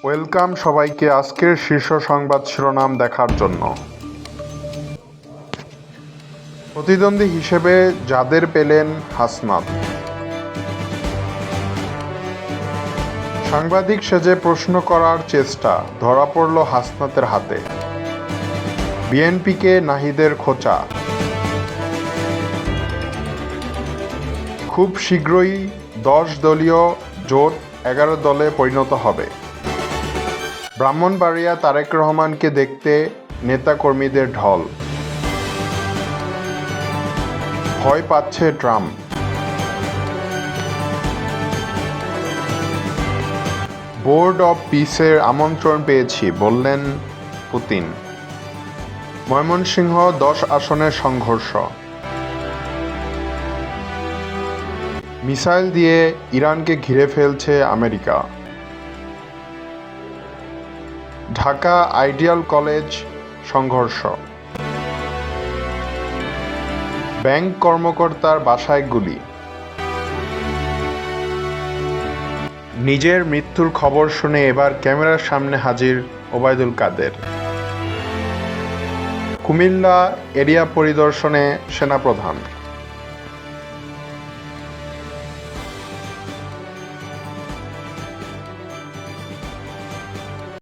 Welcome সবাইকে আজকের শীর্ষ সংবাদ শিরোনাম দেখার জন্য। প্রতিদ্বন্দ্বী হিসেবে যাদের পেলেন হাসনাত। সাংবাদিক সেজে প্রশ্ন করার চেষ্টা ধরা পড়ল হাসনাতের হাতে। বিএনপিকে নাহিদের খোঁচা। খুব শীঘ্রই 10 দলীয় জোট 11 দলে পরিণত হবে। ব্রাহ্মণবাড়িয়া তারেক রহমানকে দেখতে নেতাকর্মীদের ঢল। ভয় পাচ্ছে ট্রাম্প। বোর্ড অব পিসের আমন্ত্রণ পেয়েছি বললেন পুতিন। ময়মনসিংহ 10 আসনের সংঘর্ষ। মিসাইল দিয়ে ইরানকে ঘিরে ফেলছে আমেরিকা। ঢাকা আইডিয়াল কলেজ সংঘর্ষ। ব্যাংক কর্মকর্তার বাসায় গুলি। নিজের মৃত্যুর খবর শুনে এবার ক্যামেরার সামনে হাজির ওবায়দুল কাদের। কুমিল্লা এরিয়া পরিদর্শনে সেনাপ্রধান।